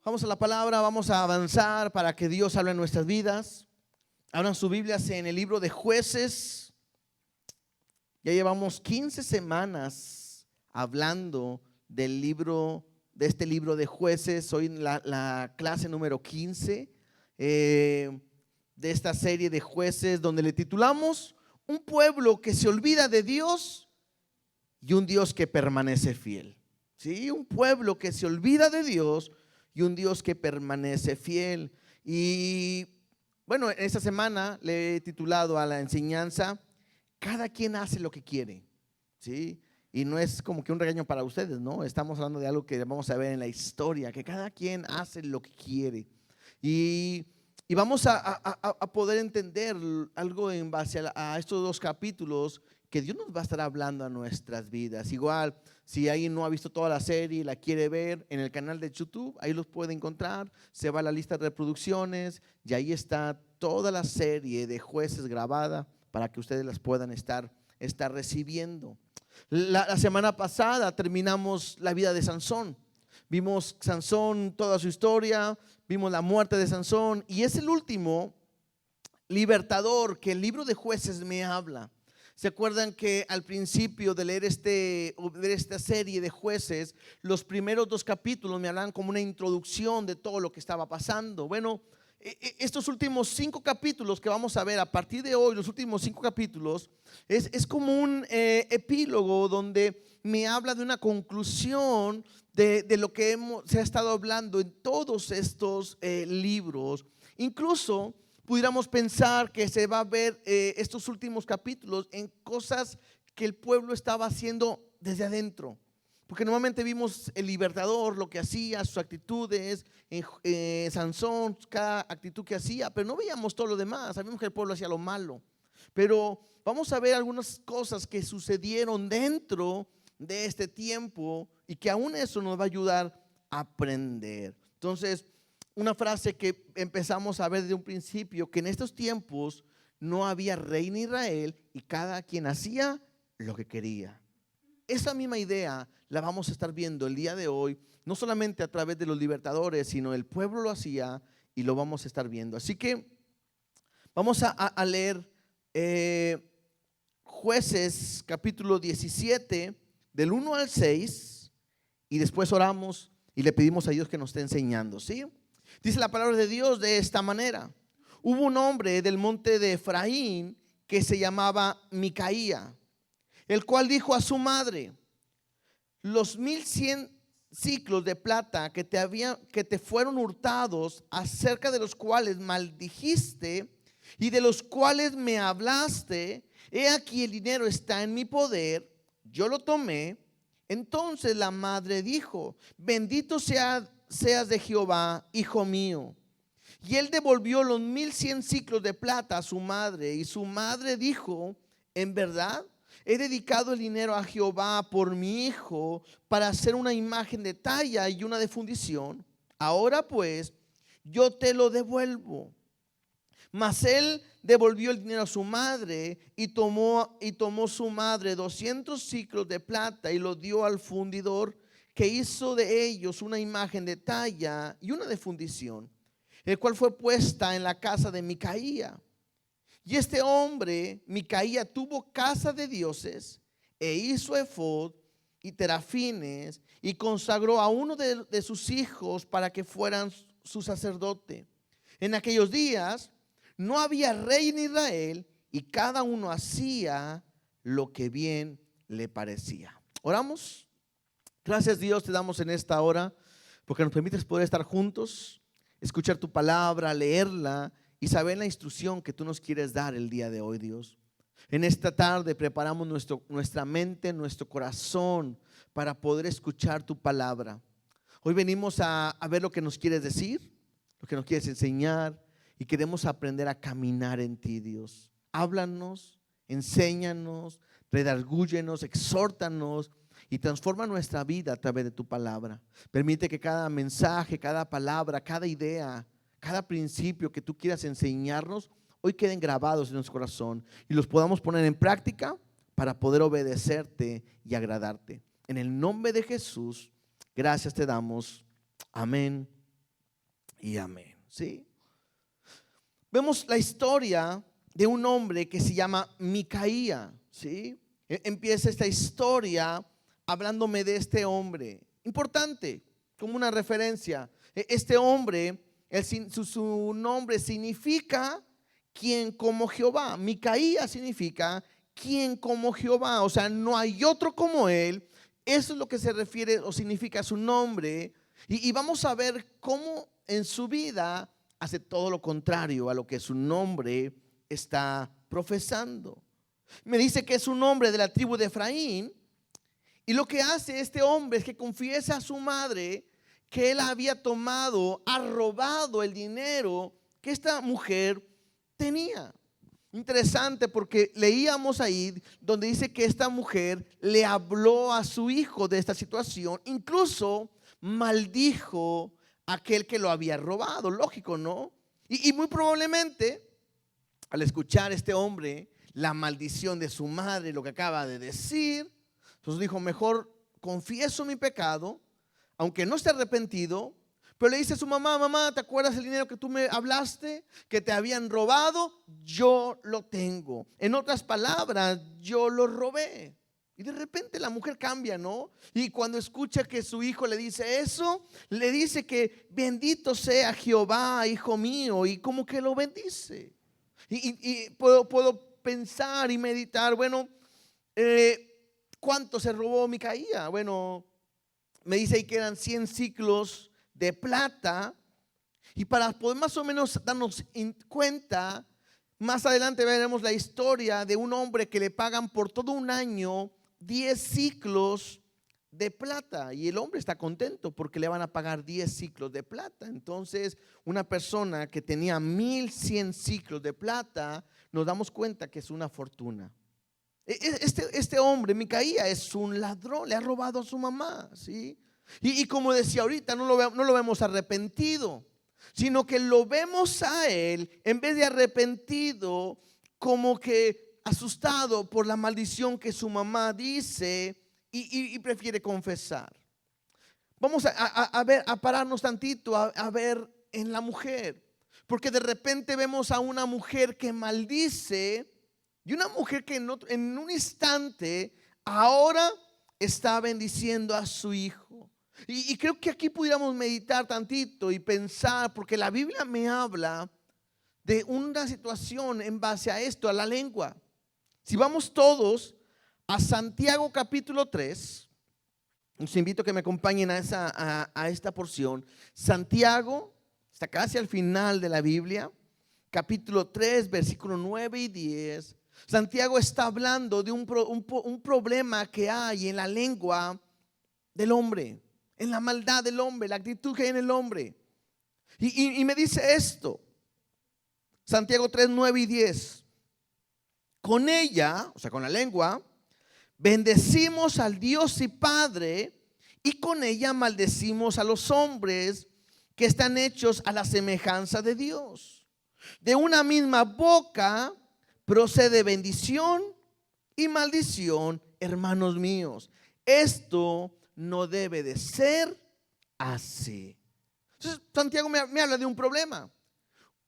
Vamos a la palabra, vamos a avanzar para que Dios hable en nuestras vidas. Abran sus Biblias en el libro de Jueces. Ya llevamos 15 semanas hablando de este libro de Jueces. Hoy la clase número 15 de esta serie de jueces, donde le titulamos Un pueblo que se olvida de Dios y un Dios que permanece fiel. ¿Sí? Un pueblo que se olvida de Dios y un Dios que permanece fiel. Y bueno, esta semana le he titulado a la enseñanza: cada quien hace lo que quiere, ¿sí? Y no es como que un regaño para ustedes, ¿no? Estamos hablando de algo que vamos a ver en la historia, que cada quien hace lo que quiere. Y vamos a poder entender algo en base a estos dos capítulos, que Dios nos va a estar hablando a nuestras vidas. Igual, si alguien no ha visto toda la serie y la quiere ver, en el canal de YouTube, ahí los puede encontrar. Se va a la lista de reproducciones y ahí está toda la serie de Jueces grabada para que ustedes las puedan estar recibiendo. La semana pasada terminamos la vida de Sansón. Vimos Sansón, toda su historia, vimos la muerte de Sansón, y es el último libertador que el libro de Jueces me habla. ¿Se acuerdan que al principio de leer esta serie de Jueces, los primeros dos capítulos me hablan como una introducción de todo lo que estaba pasando? Bueno, estos últimos 5 capítulos que vamos a ver a partir de hoy, los últimos 5 capítulos, es como un epílogo donde me habla de una conclusión de lo que se ha estado hablando en todos estos libros. Incluso pudiéramos pensar que se va a ver estos últimos capítulos en cosas que el pueblo estaba haciendo desde adentro. Porque normalmente vimos el libertador, lo que hacía, sus actitudes, Sansón, cada actitud que hacía, pero no veíamos todo lo demás. Sabíamos que el pueblo hacía lo malo. Pero vamos a ver algunas cosas que sucedieron dentro de este tiempo y que aún eso nos va a ayudar a aprender. Entonces, una frase que empezamos a ver desde un principio, que en estos tiempos no había rey en Israel y cada quien hacía lo que quería. Esa misma idea la vamos a estar viendo el día de hoy, no solamente a través de los libertadores, sino el pueblo lo hacía y lo vamos a estar viendo. Así que vamos a leer Jueces capítulo 17 del 1 al 6, y después oramos y le pedimos a Dios que nos esté enseñando, ¿sí? Dice la palabra de Dios de esta manera: hubo un hombre del monte de Efraín que se llamaba Micaía, el cual dijo a su madre: los 1100 siclos de plata que te fueron hurtados, acerca de los cuales maldijiste y de los cuales me hablaste, he aquí el dinero está en mi poder, yo lo tomé. Entonces la madre dijo: bendito seas de Jehová, hijo mío. Y él devolvió los 1100 siclos de plata a su madre, y su madre dijo: en verdad he dedicado el dinero a Jehová por mi hijo, para hacer una imagen de talla y una de fundición. Ahora pues yo te lo devuelvo. Mas él devolvió el dinero a su madre, y tomó su madre 200 siclos de plata y lo dio al fundidor, que hizo de ellos una imagen de talla y una de fundición, el cual fue puesta en la casa de Micaía. Y este hombre, Micaía, tuvo casa de dioses e hizo efod y terafines, y consagró a uno de sus hijos para que fueran su sacerdote. En aquellos días no había rey en Israel, y cada uno hacía lo que bien le parecía. Oramos. Gracias, Dios, te damos en esta hora porque nos permites poder estar juntos, escuchar tu palabra, leerla y saber la instrucción que tú nos quieres dar el día de hoy, Dios. En esta tarde preparamos nuestra mente, nuestro corazón para poder escuchar tu palabra. Hoy venimos a ver lo que nos quieres decir, lo que nos quieres enseñar, y queremos aprender a caminar en ti, Dios. Háblanos, enséñanos, redargúyenos, exhórtanos y transforma nuestra vida a través de tu palabra. Permite que cada mensaje, cada palabra, cada idea, cada principio que tú quieras enseñarnos hoy queden grabados en nuestro corazón y los podamos poner en práctica para poder obedecerte y agradarte. En el nombre de Jesús, gracias te damos. Amén y amén. ¿Sí? Vemos la historia de un hombre que se llama Micaía. ¿Sí? Empieza esta historia hablándome de este hombre. Importante, como una referencia. Este hombre, su nombre significa quien como Jehová. Micaía significa quien como Jehová. O sea, no hay otro como él. Eso es lo que se refiere o significa su nombre. Y vamos a ver cómo en su vida hace todo lo contrario a lo que su nombre está profesando. Me dice que es un hombre de la tribu de Efraín. Y lo que hace este hombre es que confiesa a su madre que él había tomado, ha robado el dinero que esta mujer tenía. Interesante, porque leíamos ahí donde dice que esta mujer le habló a su hijo de esta situación, incluso maldijo a aquel que lo había robado. Lógico, ¿no? Y muy probablemente al escuchar este hombre la maldición de su madre, lo que acaba de decir, entonces dijo: mejor confieso mi pecado, aunque no esté arrepentido. Pero le dice a su mamá: mamá, ¿te acuerdas el dinero que tú me hablaste, que te habían robado? Yo lo tengo. En otras palabras, yo lo robé. Y de repente la mujer cambia, ¿no? Y cuando escucha que su hijo le dice eso, le dice que bendito sea Jehová, hijo mío, y como que lo bendice. Y puedo pensar y meditar, bueno, ¿cuánto se robó Micaía? Bueno, me dice ahí que eran 100 ciclos de plata. Y para poder más o menos darnos cuenta, más adelante veremos la historia de un hombre que le pagan por todo un año 10 ciclos de plata. Y el hombre está contento porque le van a pagar 10 ciclos de plata. Entonces, una persona que tenía 1100 ciclos de plata, nos damos cuenta que es una fortuna. Este hombre, Micaía, es un ladrón, le ha robado a su mamá, ¿sí? Y como decía ahorita, no lo vemos arrepentido, sino que lo vemos a él, en vez de arrepentido, como que asustado por la maldición que su mamá dice y prefiere confesar. Vamos a ver, a pararnos tantito, a ver en la mujer, porque de repente vemos a una mujer que maldice y una mujer que en un instante ahora está bendiciendo a su hijo. Y creo que aquí pudiéramos meditar tantito y pensar, porque la Biblia me habla de una situación en base a esto, a la lengua. Si vamos todos a Santiago capítulo 3, os invito a que me acompañen a esta porción. Santiago está casi al final de la Biblia, capítulo 3, versículo 9 y 10. Santiago está hablando de un problema que hay en la lengua del hombre, en la maldad del hombre, la actitud que hay en el hombre. Y me dice esto, Santiago 3, 9 y 10. Con ella, o sea, con la lengua, bendecimos al Dios y Padre, y con ella maldecimos a los hombres que están hechos a la semejanza de Dios. De una misma boca procede bendición y maldición, hermanos míos. Esto no debe de ser así. Entonces, Santiago me habla de un problema.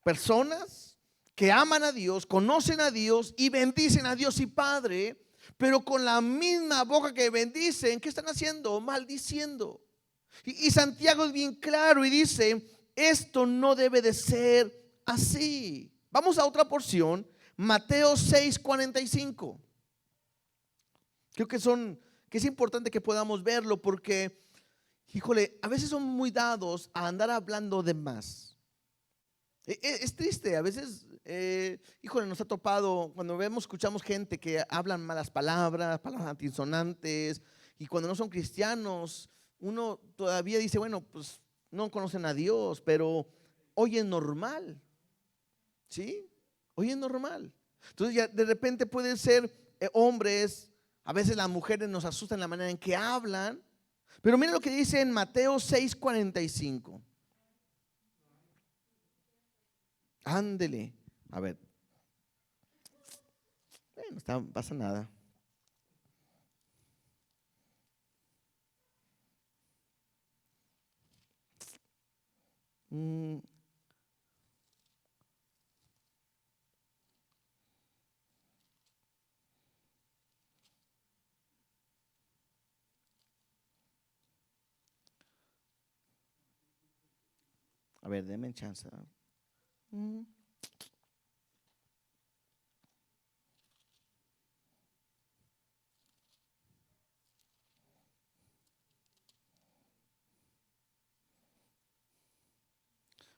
Personas que aman a Dios, conocen a Dios y bendicen a Dios y Padre, pero con la misma boca que bendicen, ¿qué están haciendo? Maldiciendo. Y Santiago es bien claro y dice: esto no debe de ser así. Vamos a otra porción, Mateo 6:45. Creo que es importante que podamos verlo, porque, híjole, a veces son muy dados a andar hablando de más. Es triste, a veces, híjole, nos ha topado cuando escuchamos gente que hablan malas palabras, palabras antisonantes, y cuando no son cristianos, uno todavía dice, bueno, pues no conocen a Dios, pero hoy es normal, ¿sí? Hoy es normal. Entonces ya de repente pueden ser hombres, a veces las mujeres nos asustan la manera en que hablan, pero mira lo que dice en Mateo 6:45. Ándele, a ver. No pasa nada. A ver, denme chance.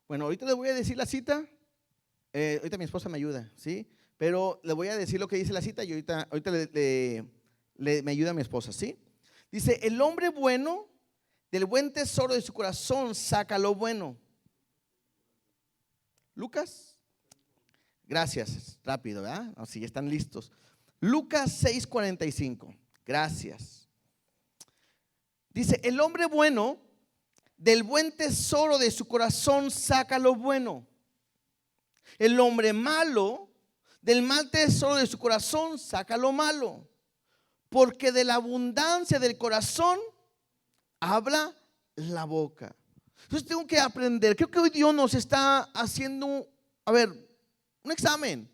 Bueno, ahorita les voy a decir la cita. Ahorita mi esposa me ayuda, ¿sí? Pero le voy a decir lo que dice la cita y ahorita me ayuda mi esposa, ¿sí? Dice, el hombre bueno del buen tesoro de su corazón saca lo bueno. Lucas, gracias, rápido, ¿verdad? Así ya están listos. Lucas 6:45, gracias. Dice, el hombre bueno del buen tesoro de su corazón saca lo bueno. El hombre malo del mal tesoro de su corazón saca lo malo. Porque de la abundancia del corazón habla la boca. Entonces tengo que aprender. Creo que hoy Dios nos está haciendo, un examen.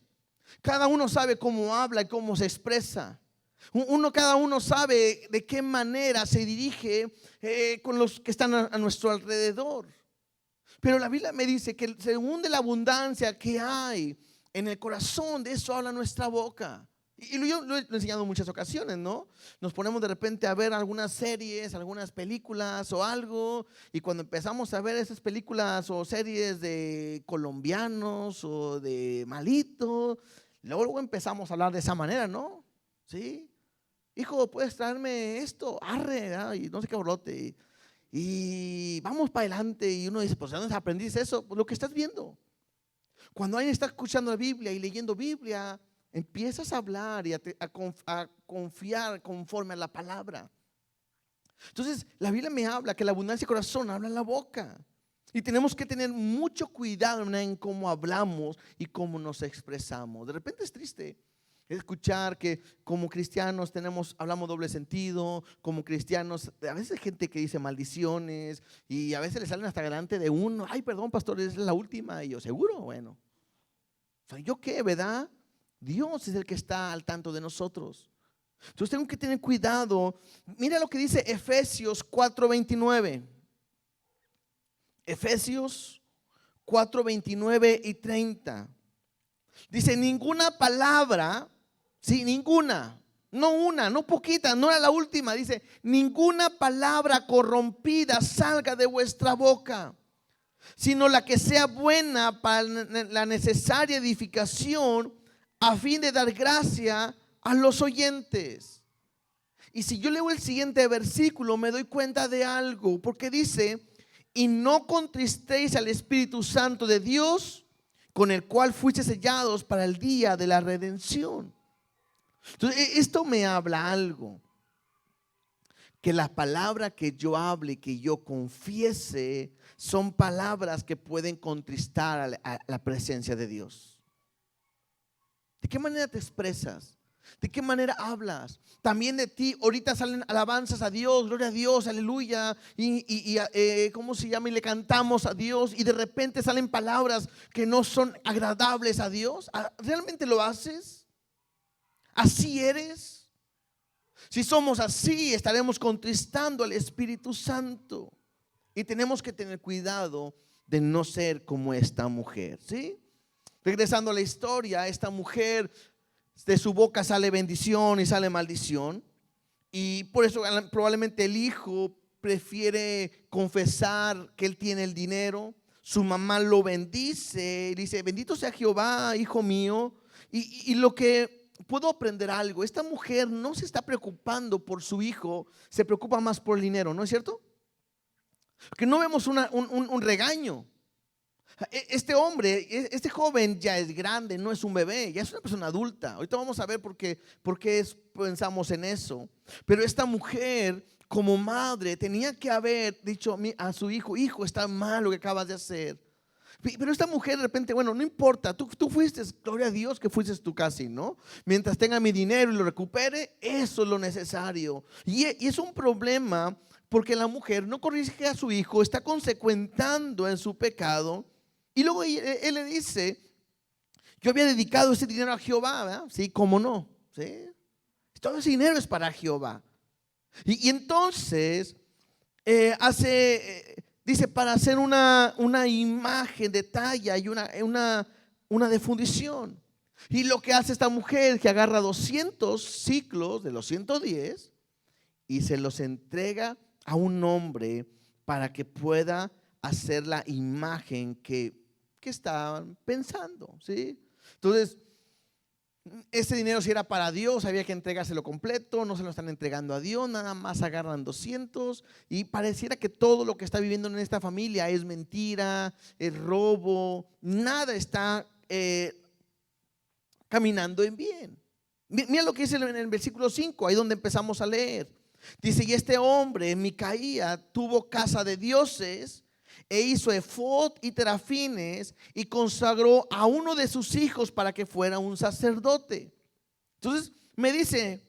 Cada uno sabe cómo habla y cómo se expresa. Cada uno sabe de qué manera se dirige con los que están a nuestro alrededor. Pero la Biblia me dice que según de la abundancia que hay en el corazón, de eso habla nuestra boca. Y yo lo he enseñado en muchas ocasiones, ¿no? Nos ponemos de repente a ver algunas series, algunas películas o algo, y cuando empezamos a ver esas películas o series de colombianos o de malitos, luego empezamos a hablar de esa manera, ¿no? ¿Sí? Hijo, ¿puedes traerme esto? Arre, ¿verdad? Y no sé qué borlote. Y vamos para adelante. Y uno dice, pues ¿dónde aprendiste eso? Pues lo que estás viendo. Cuando alguien está escuchando la Biblia y leyendo Biblia, empiezas a hablar y a confiar conforme a la palabra. Entonces la Biblia me habla que la abundancia del corazón habla en la boca. Y tenemos que tener mucho cuidado en cómo hablamos y cómo nos expresamos. De repente es triste escuchar que como cristianos hablamos doble sentido. Como cristianos, a veces hay gente que dice maldiciones y a veces le salen hasta delante de uno. Ay, perdón, pastor, es la última. Y yo, ¿seguro? Bueno, ¿yo qué, verdad? Dios es el que está al tanto de nosotros. Entonces tengo que tener cuidado. Mira lo que dice Efesios 4:29. Efesios 4:29 y 30. Dice, ninguna palabra, sí, ninguna, no una, no poquita, no era la última. Dice, ninguna palabra corrompida salga de vuestra boca, sino la que sea buena para la necesaria edificación, a fin de dar gracia a los oyentes. Y si yo leo el siguiente versículo, me doy cuenta de algo, porque dice, y no contristéis al Espíritu Santo de Dios, con el cual fuiste sellados para el día de la redención. Entonces esto me habla algo, que la palabra que yo hable, que yo confiese, son palabras que pueden contristar a la presencia de Dios. ¿De qué manera te expresas? ¿De qué manera hablas? También de ti ahorita salen alabanzas a Dios, gloria a Dios, aleluya, ¿cómo se llama? Y le cantamos a Dios y de repente salen palabras que no son agradables a Dios. ¿Realmente lo haces? ¿Así eres? Si somos así, estaremos contristando al Espíritu Santo. Y tenemos que tener cuidado de no ser como esta mujer, ¿sí? Regresando a la historia, esta mujer, de su boca sale bendición y sale maldición. Y por eso probablemente el hijo prefiere confesar que él tiene el dinero. Su mamá lo bendice, dice, bendito sea Jehová, hijo mío. Y lo que puedo aprender algo, esta mujer no se está preocupando por su hijo, se preocupa más por el dinero, ¿no es cierto? Porque no vemos un regaño. Este hombre, este joven ya es grande, no es un bebé, ya es una persona adulta. Ahorita vamos a ver por qué pensamos en eso. Pero esta mujer, como madre, tenía que haber dicho a su hijo, hijo, está mal lo que acabas de hacer. Pero esta mujer de repente, bueno, no importa, tú fuiste, gloria a Dios que fuiste tú casi, ¿no? Mientras tenga mi dinero y lo recupere, eso es lo necesario. Y es un problema porque la mujer no corrige a su hijo, está consecuentando en su pecado. Y luego él le dice, yo había dedicado ese dinero a Jehová, ¿verdad? Sí, cómo no, ¿sí? Todo ese dinero es para Jehová. Y entonces dice, para hacer una imagen de talla y una de fundición. Y lo que hace esta mujer, que agarra 200 ciclos de los 110 y se los entrega a un hombre para que pueda hacer la imagen que estaban pensando, ¿sí? Entonces, ese dinero, si era para Dios, había que entregárselo completo. No se lo están entregando a Dios, nada más agarran 200. Y pareciera que todo lo que está viviendo en esta familia es mentira, es robo. Nada está caminando en bien. Mira lo que dice en el versículo 5, ahí donde empezamos a leer. Dice, y este hombre, Micaía, tuvo casa de dioses e hizo efod y terafines y consagró a uno de sus hijos para que fuera un sacerdote. Entonces me dice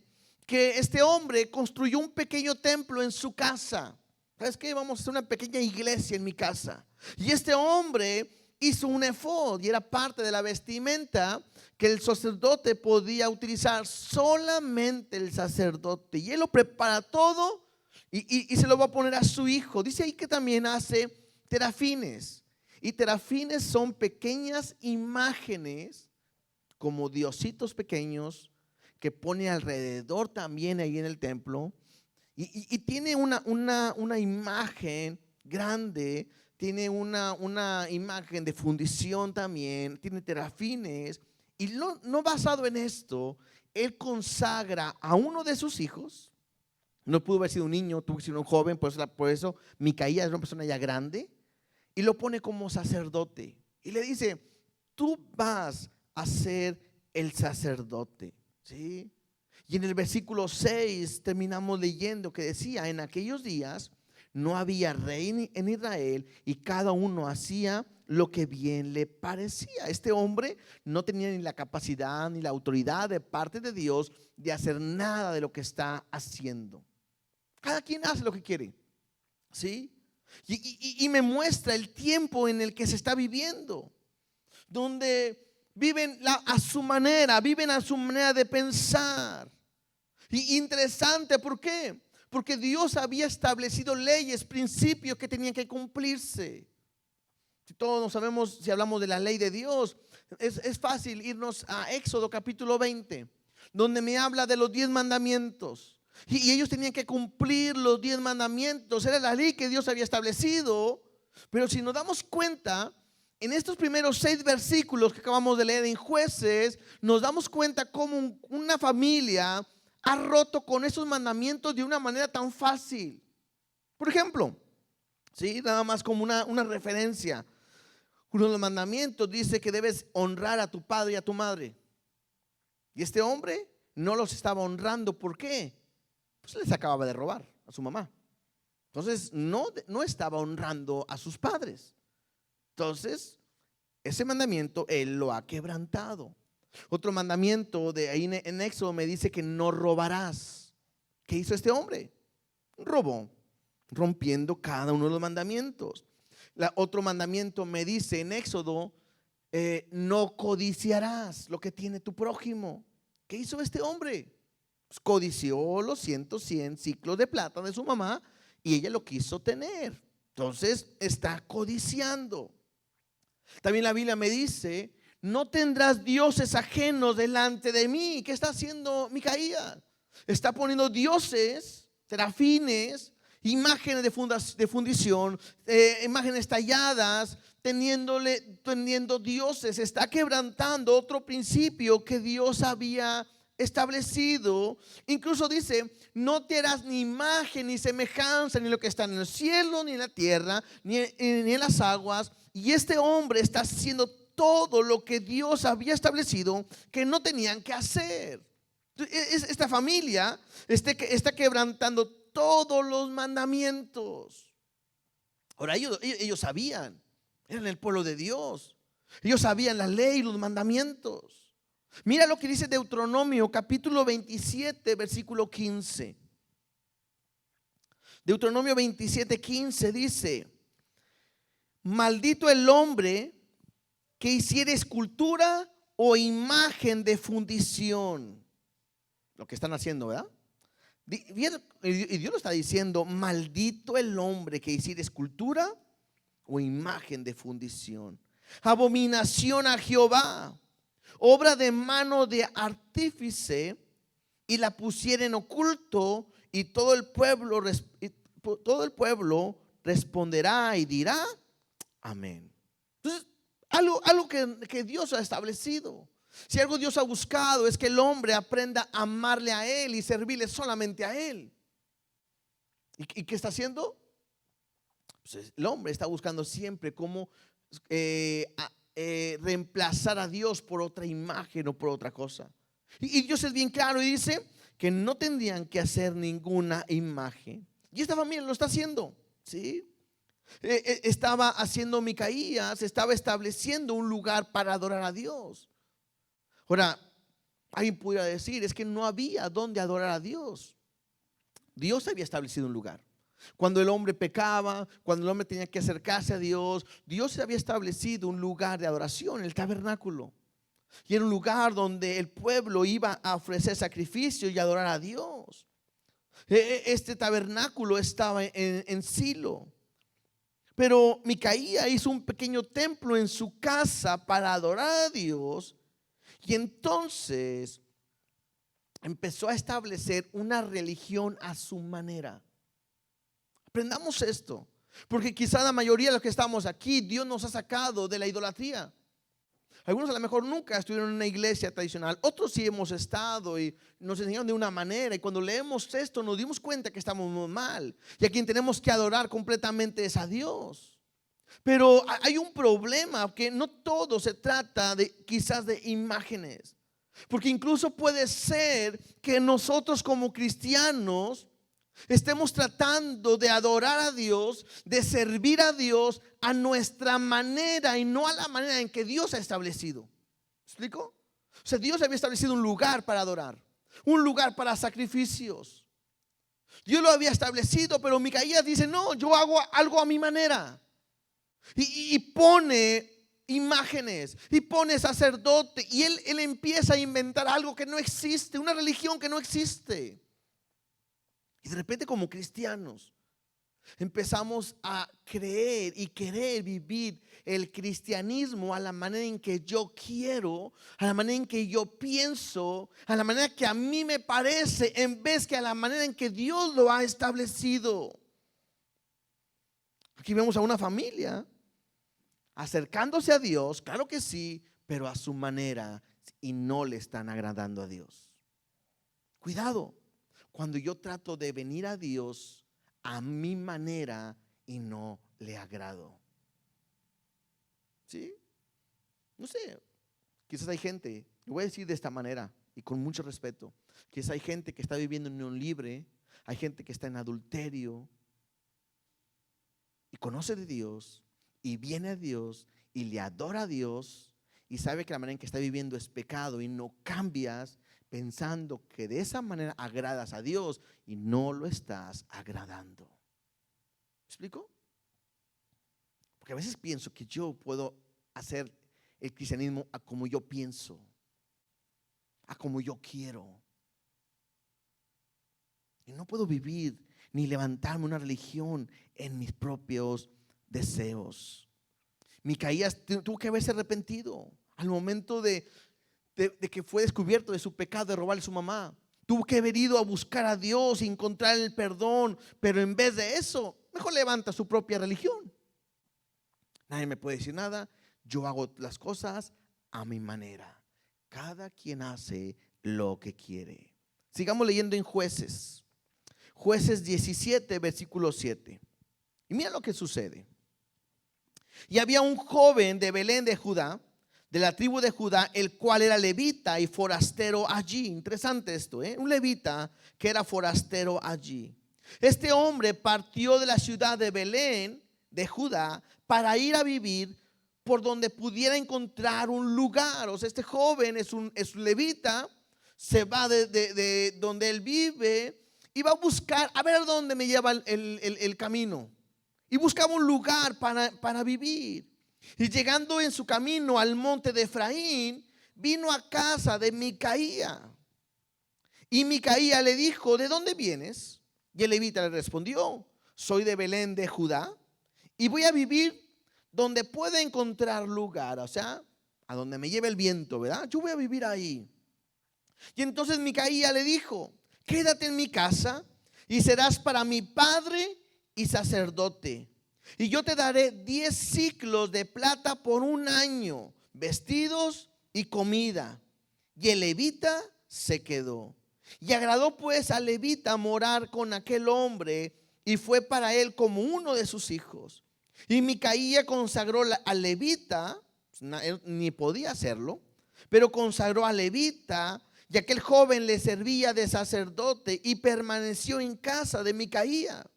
que este hombre construyó un pequeño templo en su casa. ¿Sabes qué? Vamos a hacer una pequeña iglesia en mi casa. Y este hombre hizo un efod y era parte de la vestimenta que el sacerdote podía utilizar, solamente el sacerdote. Y él lo prepara todo y se lo va a poner a su hijo. Dice ahí que también hace terafines. Y terafines son pequeñas imágenes como diositos pequeños que pone alrededor también ahí en el templo. Y tiene una imagen grande, tiene una imagen de fundición también, tiene terafines. Y no basado en esto, él consagra a uno de sus hijos. No pudo haber sido un niño, tuvo que ser un joven, por eso Micaías es una persona ya grande. Y lo pone como sacerdote. Y le dice, tú vas a ser el sacerdote, ¿sí? Y en el versículo 6 terminamos leyendo que decía, en aquellos días no había rey en Israel y cada uno hacía lo que bien le parecía. Este hombre no tenía ni la capacidad ni la autoridad de parte de Dios de hacer nada de lo que está haciendo. Cada quien hace lo que quiere, ¿sí? Y me muestra el tiempo en el que se está viviendo, donde viven a su manera de pensar. Y interesante, ¿por qué? Porque Dios había establecido leyes, principios que tenían que cumplirse. Si todos no sabemos, si hablamos de la ley de Dios, es fácil irnos a Éxodo capítulo 20, donde me habla de los 10 mandamientos. Y ellos tenían que cumplir los 10 mandamientos. Era la ley que Dios había establecido. Pero si nos damos cuenta, en estos primeros 6 versículos que acabamos de leer en Jueces, nos damos cuenta cómo una familia ha roto con esos mandamientos de una manera tan fácil. Por ejemplo, ¿sí? Nada más como una referencia. Uno de los mandamientos dice que debes honrar a tu padre y a tu madre. Y este hombre no los estaba honrando. ¿Por qué? Pues les acababa de robar a su mamá. Entonces no estaba honrando a sus padres. Entonces ese mandamiento él lo ha quebrantado. Otro mandamiento de ahí en Éxodo me dice que no robarás. ¿Qué hizo este hombre? Robó, rompiendo cada uno de los mandamientos. Otro mandamiento me dice en Éxodo, no codiciarás lo que tiene tu prójimo. ¿Qué hizo este hombre? Pues codició los 100 ciclos de plata de su mamá y ella lo quiso tener. Entonces está codiciando. También la Biblia me dice, no tendrás dioses ajenos delante de mí. ¿Qué está haciendo Micaías? Está poniendo dioses, serafines, imágenes de fundición, imágenes talladas, teniendo dioses. Está quebrantando otro principio que Dios había establecido. Incluso dice, no te harás ni imagen ni semejanza ni lo que está en el cielo, ni en la tierra, ni en las aguas. Y este hombre está haciendo todo lo que Dios había establecido que no tenían que hacer. Esta familia está quebrantando todos los mandamientos. Ahora ellos sabían, eran el pueblo de Dios. Ellos sabían la ley, los mandamientos. Mira lo que dice Deuteronomio capítulo 27 versículo 15. Deuteronomio 27:15 dice, maldito el hombre que hiciere escultura o imagen de fundición. Lo que están haciendo, ¿verdad? Y Dios lo está diciendo: maldito el hombre que hiciere escultura o imagen de fundición, abominación a Jehová, obra de mano de artífice, y la pusiera en oculto, y todo el pueblo responderá y dirá amén. Entonces, algo que Dios ha establecido. Si algo Dios ha buscado es que el hombre aprenda a amarle a Él y servirle solamente a Él. ¿Y qué está haciendo? Pues el hombre está buscando siempre cómo reemplazar a Dios por otra imagen o por otra cosa. Y Dios es bien claro y dice que no tendrían que hacer ninguna imagen. Y esta familia lo está haciendo, ¿sí? Estaba haciendo Micaías, estaba estableciendo un lugar para adorar a Dios. Ahora, alguien pudiera decir: es que no había dónde adorar a Dios. Dios había establecido un lugar. Cuando el hombre pecaba, cuando el hombre tenía que acercarse a Dios, Dios había establecido un lugar de adoración, el tabernáculo. Y era un lugar donde el pueblo iba a ofrecer sacrificio y adorar a Dios. Este tabernáculo estaba en Silo. Pero Micaía hizo un pequeño templo en su casa para adorar a Dios. Y entonces empezó a establecer una religión a su manera. Aprendamos esto, porque quizá la mayoría de los que estamos aquí, Dios nos ha sacado de la idolatría. Algunos a lo mejor nunca estuvieron en una iglesia tradicional, otros sí hemos estado y nos enseñaron de una manera, y cuando leemos esto nos dimos cuenta que estamos muy mal, y a quien tenemos que adorar completamente es a Dios. Pero hay un problema, que no todo se trata quizás de imágenes, porque incluso puede ser que nosotros como cristianos estemos tratando de adorar a Dios, de servir a Dios a nuestra manera y no a la manera en que Dios ha establecido. ¿Me explico? O sea, Dios había establecido un lugar para adorar, un lugar para sacrificios. Dios lo había establecido, pero Micaías dice: no, yo hago algo a mi manera. Y pone imágenes y pone sacerdote, y él empieza a inventar algo que no existe, una religión que no existe. Y de repente, como cristianos, empezamos a creer y querer vivir el cristianismo a la manera en que yo quiero, a la manera en que yo pienso, a la manera que a mí me parece, en vez que a la manera en que Dios lo ha establecido. Aquí vemos a una familia acercándose a Dios, claro que sí, pero a su manera, y no le están agradando a Dios. Cuidado cuando yo trato de venir a Dios a mi manera y no le agrado. ¿Sí? No sé, quizás hay gente, lo voy a decir de esta manera y con mucho respeto, quizás hay gente que está viviendo en unión libre, hay gente que está en adulterio y conoce de Dios y viene a Dios y le adora a Dios y sabe que la manera en que está viviendo es pecado, y no cambias pensando que de esa manera agradas a Dios, y no lo estás agradando. ¿Me explico? Porque a veces pienso que yo puedo hacer el cristianismo a como yo pienso, a como yo quiero, y no puedo vivir ni levantarme una religión en mis propios deseos. Micaías tuvo que haberse arrepentido al momento de que fue descubierto de su pecado de robarle a su mamá. Tuvo que haber ido a buscar a Dios y encontrar el perdón, pero en vez de eso, mejor levanta su propia religión. Nadie me puede decir nada, yo hago las cosas a mi manera. Cada quien hace lo que quiere. Sigamos leyendo en Jueces. Jueces 17, versículo 7. Y mira lo que sucede. Y había un joven de Belén de Judá, de la tribu de Judá, el cual era levita y forastero allí. Interesante esto, un levita que era forastero allí. Este hombre partió de la ciudad de Belén de Judá para ir a vivir por donde pudiera encontrar un lugar. O sea, este joven es un levita, se va de donde él vive y va a buscar a ver dónde me lleva el camino. Y buscaba un lugar para vivir. Y llegando en su camino al monte de Efraín, vino a casa de Micaía. Y Micaía le dijo: ¿de dónde vienes? Y el levita le respondió: soy de Belén de Judá y voy a vivir donde pueda encontrar lugar, o sea, a donde me lleve el viento, ¿verdad? Yo voy a vivir ahí. Y entonces Micaía le dijo: quédate en mi casa y serás para mi padre y sacerdote. Y yo te daré 10 siclos de plata por un año, vestidos y comida. Y el levita se quedó. Y agradó pues al levita morar con aquel hombre, y fue para él como uno de sus hijos. Y Micaía consagró al levita, él ni podía hacerlo, pero consagró al levita, y aquel joven le servía de sacerdote y permaneció en casa de Micaía.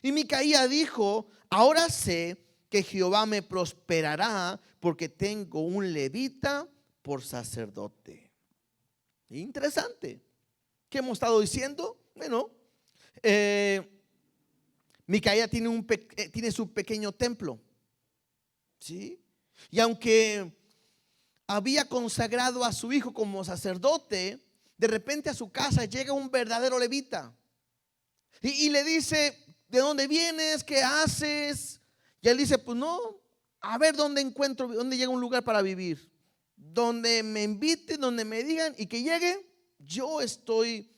Y Micaía dijo: ahora sé que Jehová me prosperará, porque tengo un levita por sacerdote. Interesante. ¿Qué hemos estado diciendo? Bueno, Micaía tiene su pequeño templo, ¿sí? Y aunque había consagrado a su hijo como sacerdote, de repente a su casa llega un verdadero levita y le dice: ¿de dónde vienes? ¿Qué haces? Y él dice: pues no, a ver dónde encuentro, dónde llega un lugar para vivir, donde me inviten, donde me digan y que llegue, yo estoy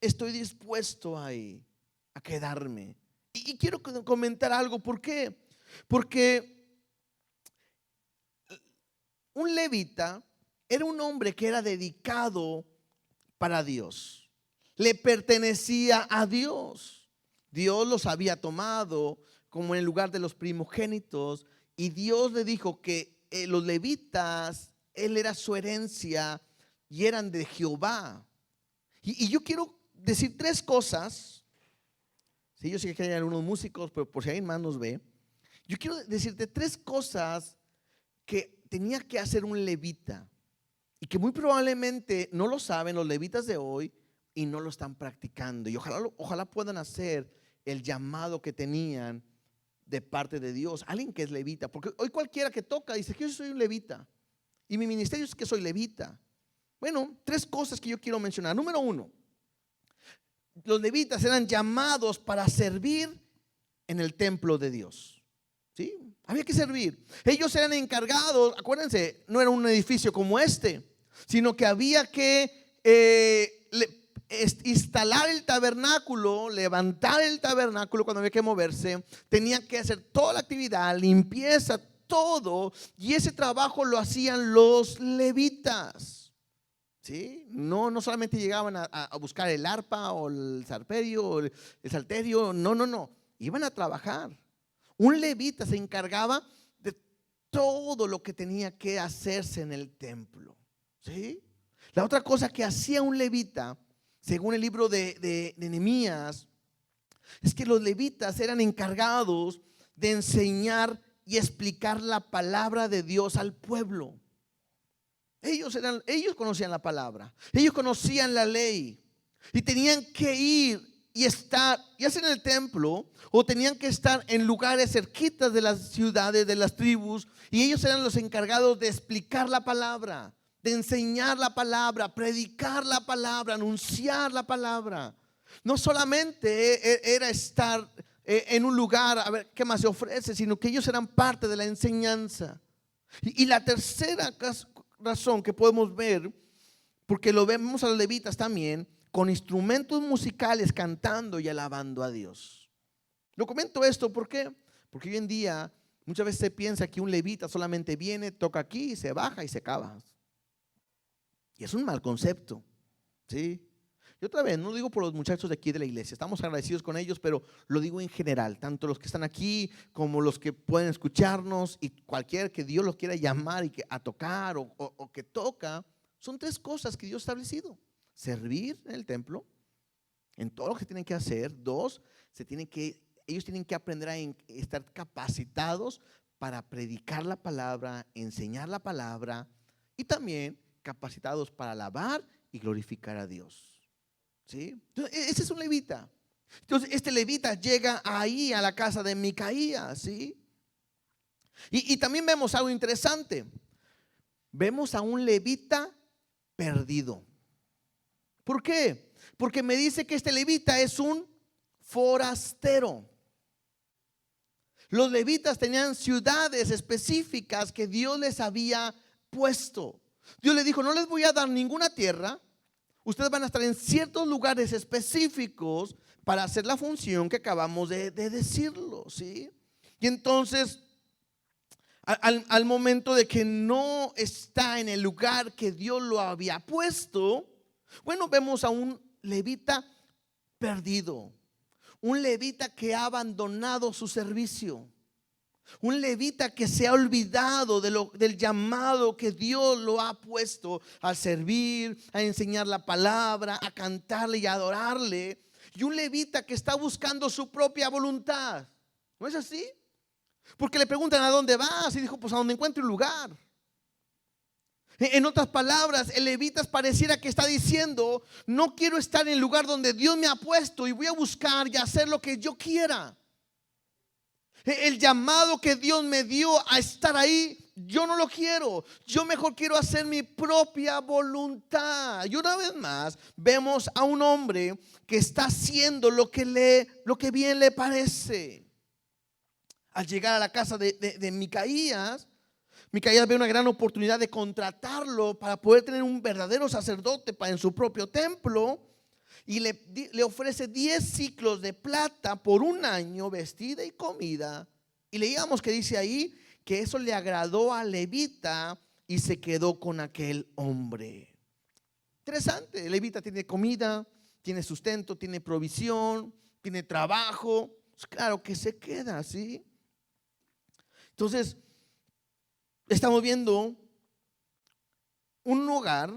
dispuesto ahí a quedarme. Y quiero comentar algo. ¿Por qué? Porque un levita era un hombre que era dedicado para Dios. Le pertenecía a Dios. Dios los había tomado como en el lugar de los primogénitos, y Dios le dijo que los levitas, él era su herencia y eran de Jehová. Y yo quiero decir 3 cosas. Sí, yo sé que hay algunos músicos, pero por si alguien más nos ve, yo quiero decirte 3 cosas que tenía que hacer un levita y que muy probablemente no lo saben los levitas de hoy y no lo están practicando. Y ojalá puedan hacer el llamado que tenían de parte de Dios. Alguien que es levita, porque hoy cualquiera que toca dice que yo soy un levita y mi ministerio es que soy levita. Bueno, 3 cosas que yo quiero mencionar. Número 1, los levitas eran llamados para servir en el templo de Dios. ¿Sí? Había que servir. Ellos eran encargados, acuérdense, no era un edificio como este, sino que había que instalar el tabernáculo, levantar el tabernáculo cuando había que moverse. Tenían que hacer toda la actividad, limpieza, todo. Y ese trabajo lo hacían los levitas. ¿Sí? No solamente llegaban a buscar el arpa o el sarperio o el salterio. No. Iban a trabajar. Un levita se encargaba de todo lo que tenía que hacerse en el templo. ¿Sí? La otra cosa que hacía un levita, según el libro de Nehemías, es que los levitas eran encargados de enseñar y explicar la palabra de Dios al pueblo. Ellos conocían la palabra, ellos conocían la ley y tenían que ir y estar, ya sea en el templo o tenían que estar en lugares cerquitas de las ciudades, de las tribus, y ellos eran los encargados de explicar la palabra, de enseñar la palabra, predicar la palabra, anunciar la palabra. No solamente era estar en un lugar a ver qué más se ofrece, sino que ellos eran parte de la enseñanza. Y la tercera razón que podemos ver, porque lo vemos a los levitas también con instrumentos musicales cantando y alabando a Dios. Lo comento esto porque hoy en día muchas veces se piensa que un levita solamente viene, toca aquí, se baja y se acaba. Y es un mal concepto, ¿sí? Y otra vez, no lo digo por los muchachos de aquí de la iglesia, estamos agradecidos con ellos, pero lo digo en general, tanto los que están aquí como los que pueden escucharnos, y cualquier que Dios los quiera llamar y a tocar o que toca. Son 3 cosas que Dios ha establecido: servir en el templo, en todo lo que tienen que hacer. 2, ellos tienen que aprender a estar capacitados para predicar la palabra, enseñar la palabra, y también capacitados para alabar y glorificar a Dios. ¿Sí? Entonces, ese es un levita. Entonces este levita llega ahí a la casa de Micaía, ¿sí? Y también vemos algo interesante. Vemos a un levita perdido. ¿Por qué? Porque me dice que este levita es un forastero. Los levitas tenían ciudades específicas que Dios les había puesto. Dios les dijo: no les voy a dar ninguna tierra. Ustedes van a estar en ciertos lugares específicos para hacer la función que acabamos de decirlo, ¿sí? Y entonces, al momento de que no está en el lugar que Dios lo había puesto, bueno, vemos a un levita perdido, un levita que ha abandonado su servicio, un levita que se ha olvidado del llamado que Dios lo ha puesto a servir, a enseñar la palabra, a cantarle y a adorarle. Y un levita que está buscando su propia voluntad. ¿No es así? Porque le preguntan: ¿a dónde vas? Y dijo: pues a donde encuentre un lugar. En otras palabras, el levita pareciera que está diciendo: no quiero estar en el lugar donde Dios me ha puesto y voy a buscar y hacer lo que yo quiera. El llamado que Dios me dio a estar ahí, yo no lo quiero. Yo mejor quiero hacer mi propia voluntad. Y una vez más vemos a un hombre que está haciendo lo que bien le parece. Al llegar a la casa de Micaías, Micaías ve una gran oportunidad de contratarlo para poder tener un verdadero sacerdote en su propio templo. Y le ofrece 10 ciclos de plata por un año, vestida y comida. Y leíamos que dice ahí que eso le agradó al levita y se quedó con aquel hombre. Interesante. El levita tiene comida, tiene sustento, tiene provisión, tiene trabajo. Pues claro que se queda, ¿sí? Entonces, estamos viendo un hogar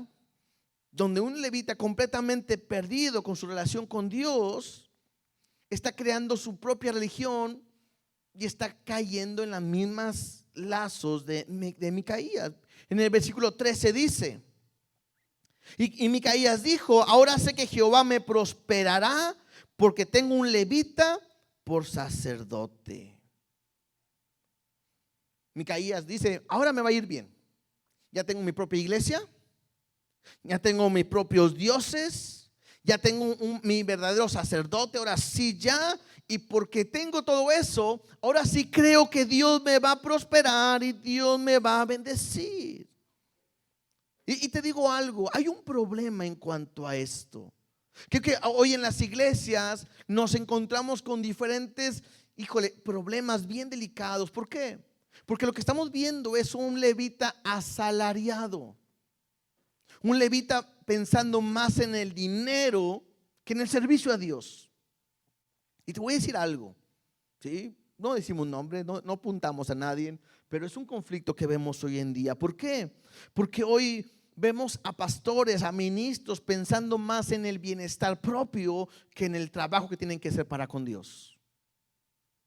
donde un levita completamente perdido con su relación con Dios está creando su propia religión y está cayendo en las mismas lazos de Micaías. En el versículo 13 dice: y Micaías dijo: ahora sé que Jehová me prosperará porque tengo un levita por sacerdote. Micaías dice: ahora me va a ir bien. Ya tengo mi propia iglesia, ya tengo mis propios dioses, ya tengo mi verdadero sacerdote. Ahora sí ya, y porque tengo todo eso, ahora sí creo que Dios me va a prosperar y Dios me va a bendecir. Y te digo algo, hay un problema en cuanto a esto. Que hoy en las iglesias nos encontramos con diferentes, problemas bien delicados. ¿Por qué? Porque lo que estamos viendo es un levita asalariado. Un levita pensando más en el dinero que en el servicio a Dios. Y te voy a decir algo, ¿sí? No decimos nombre, no apuntamos a nadie, pero es un conflicto que vemos hoy en día. ¿Por qué? Porque hoy vemos a pastores, a ministros pensando más en el bienestar propio que en el trabajo que tienen que hacer para con Dios.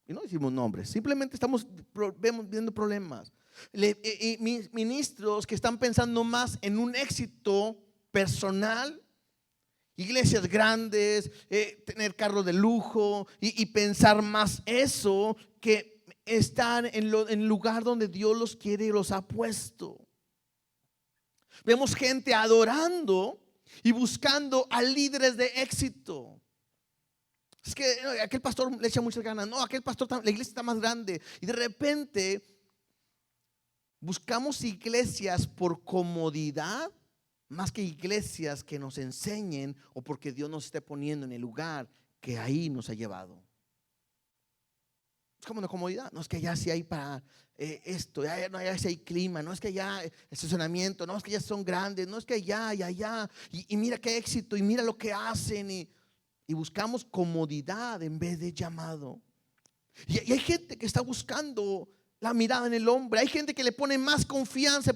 Y no decimos nombres, simplemente estamos viendo problemas. Ministros que están pensando más en un éxito personal, iglesias grandes, tener carros de lujo y pensar más eso que estar en el lugar donde Dios los quiere y los ha puesto. Vemos gente adorando y buscando a líderes de éxito. Es que aquel pastor le echa muchas ganas. No, aquel pastor, la iglesia está más grande. Y de repente buscamos iglesias por comodidad más que iglesias que nos enseñen o porque Dios nos esté poniendo en el lugar que ahí nos ha llevado. Es como una comodidad. No es que allá sí hay para esto, allá sí hay clima, no es que allá estacionamiento, no es que allá son grandes, no es que allá y allá. Y mira qué éxito y mira lo que hacen. Y buscamos comodidad en vez de llamado. Y hay gente que está buscando la mirada en el hombre. Hay gente que le pone más confianza,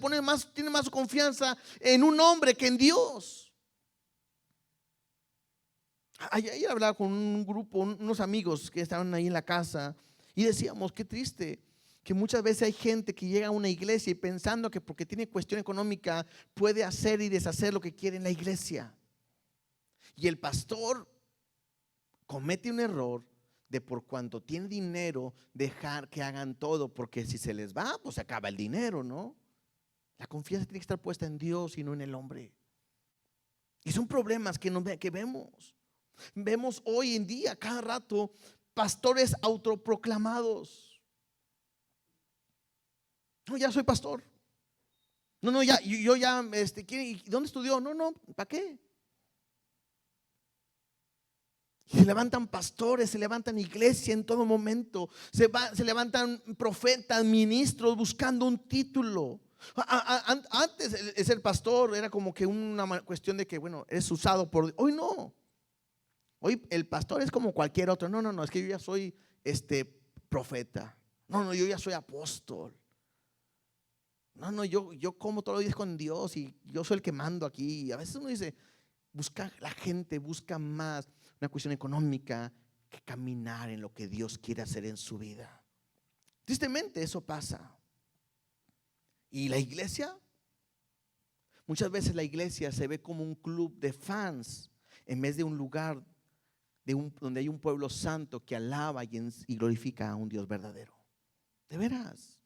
tiene más confianza en un hombre que en Dios. Ayer hablaba con un grupo, unos amigos que estaban ahí en la casa, y decíamos: qué triste que muchas veces hay gente que llega a una iglesia y pensando que porque tiene cuestión económica puede hacer y deshacer lo que quiere en la iglesia. Y el pastor comete un error de por cuanto tiene dinero dejar que hagan todo, porque si se les va, pues se acaba el dinero, ¿no? La confianza tiene que estar puesta en Dios y no en el hombre. Y son problemas que vemos. Vemos hoy en día, cada rato, pastores autoproclamados. No, ya soy pastor. No, ya, yo ya, ¿dónde estudió? No, ¿para qué? Se levantan pastores, se levantan iglesia en todo momento, se levantan profetas, ministros buscando un título. Antes el ser pastor era como que una cuestión de que, bueno, eres usado por Dios. Hoy no. Hoy el pastor es como cualquier otro. No, es que yo ya soy profeta. No, yo ya soy apóstol. No, yo como todos los días con Dios y yo soy el que mando aquí. A veces uno dice, la gente busca más una cuestión económica que caminar en lo que Dios quiere hacer en su vida. Tristemente eso pasa. Y la iglesia, muchas veces la iglesia se ve como un club de fans en vez de un lugar donde hay un pueblo santo que alaba y glorifica a un Dios verdadero. De veras.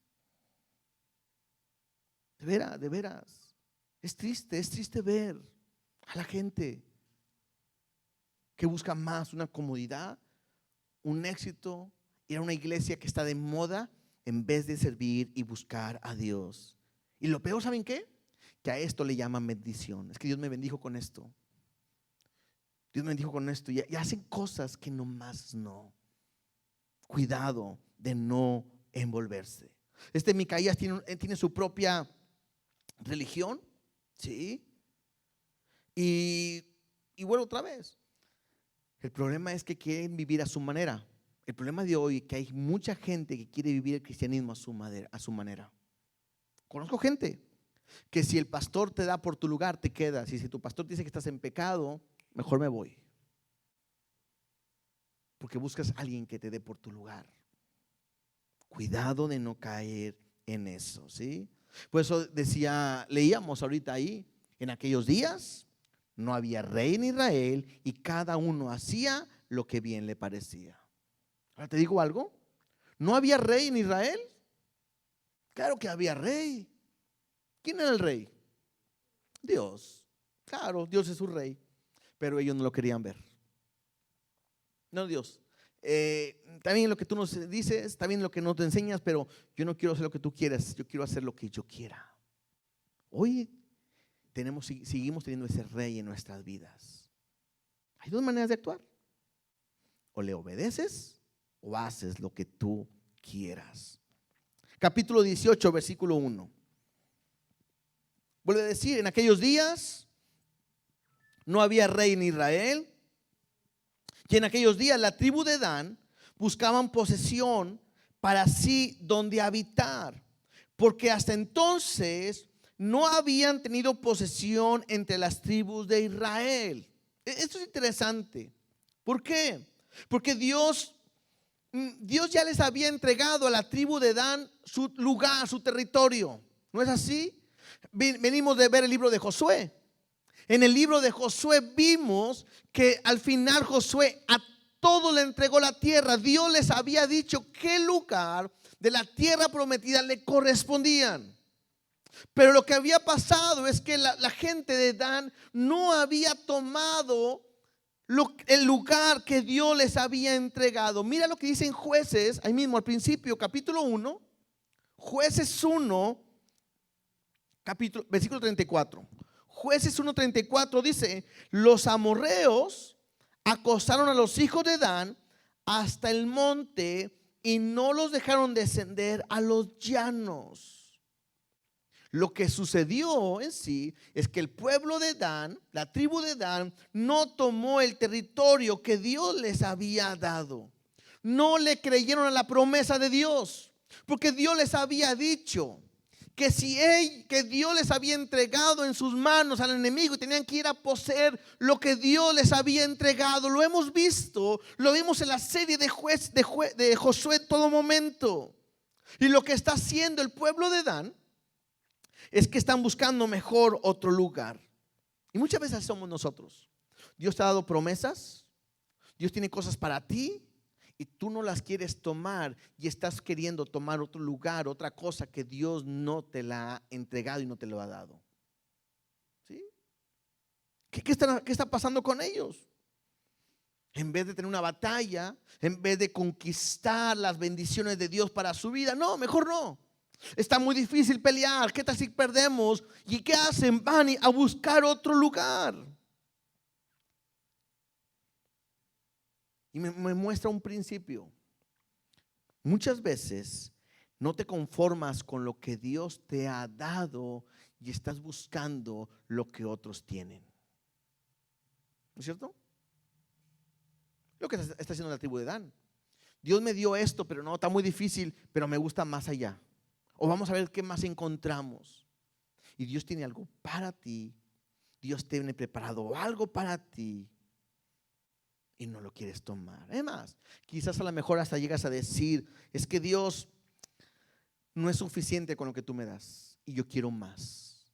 De veras. Es triste ver a la gente que busca más una comodidad, un éxito, ir a una iglesia que está de moda en vez de servir y buscar a Dios. Y lo peor, ¿saben qué? Que a esto le llaman bendición. Es que Dios me bendijo con esto. Dios me bendijo con esto. Y hacen cosas que nomás no. Cuidado de no envolverse. Micaías tiene su propia religión, ¿sí? Y bueno, otra vez, el problema es que quieren vivir a su manera. El problema de hoy es que hay mucha gente que quiere vivir el cristianismo a su manera. Conozco gente que si el pastor te da por tu lugar, te quedas. Y si tu pastor dice que estás en pecado, mejor me voy. Porque buscas a alguien que te dé por tu lugar. Cuidado de no caer en eso, ¿sí? Por eso leíamos ahorita ahí, en aquellos días no había rey en Israel y cada uno hacía lo que bien le parecía. Ahora te digo algo, ¿no había rey en Israel? Claro que había rey. ¿Quién era el rey? Dios. Claro, Dios es su rey, pero ellos no lo querían ver. No, Dios. Está bien lo que tú nos dices, está bien lo que nos enseñas, pero yo no quiero hacer lo que tú quieras, yo quiero hacer lo que yo quiera. Hoy seguimos teniendo ese rey en nuestras vidas. Hay dos maneras de actuar: o le obedeces o haces lo que tú quieras. Capítulo 18, versículo 1. Vuelve a decir, en aquellos días no había rey en Israel, y en aquellos días la tribu de Dan buscaban posesión para sí donde habitar, porque hasta entonces no habían tenido posesión entre las tribus de Israel. Esto es interesante. ¿Por qué? Porque Dios ya les había entregado a la tribu de Dan su lugar, su territorio. ¿No es así? Venimos de ver el libro de Josué. En el libro de Josué vimos que al final Josué a todos le entregó la tierra. Dios les había dicho qué lugar de la tierra prometida le correspondían. Pero lo que había pasado es que la gente de Dan no había tomado el lugar que Dios les había entregado. Mira lo que dicen Jueces, ahí mismo al principio, capítulo 1, Jueces 1, versículo 34. Jueces 1:34 dice: los amorreos acosaron a los hijos de Dan hasta el monte y no los dejaron descender a los llanos. Lo que sucedió en sí es que el pueblo de Dan, la tribu de Dan, no tomó el territorio que Dios les había dado. No le creyeron a la promesa de Dios, porque Dios les había dicho que Dios les había entregado en sus manos al enemigo y tenían que ir a poseer lo que Dios les había entregado. Lo hemos visto, lo vimos en la serie de Josué en todo momento. Y lo que está haciendo el pueblo de Dan es que están buscando mejor otro lugar. Y muchas veces somos nosotros. Dios te ha dado promesas, Dios tiene cosas para ti y tú no las quieres tomar y estás queriendo tomar otro lugar, otra cosa que Dios no te la ha entregado y no te lo ha dado. ¿Sí? ¿Qué está pasando con ellos? En vez de tener una batalla, en vez de conquistar las bendiciones de Dios para su vida, no, mejor no. Está muy difícil pelear. ¿Qué tal si perdemos? ¿Y qué hacen? Van a buscar otro lugar. Y me muestra un principio. Muchas veces no te conformas con lo que Dios te ha dado y estás buscando lo que otros tienen. ¿No es cierto? Lo que está haciendo la tribu de Dan. Dios me dio esto, pero no, está muy difícil, pero me gusta más allá. O vamos a ver qué más encontramos. Y Dios tiene algo para ti. Dios tiene preparado algo para ti. Y no lo quieres tomar. Es más, quizás a lo mejor hasta llegas a decir, es que Dios no es suficiente con lo que tú me das. Y yo quiero más.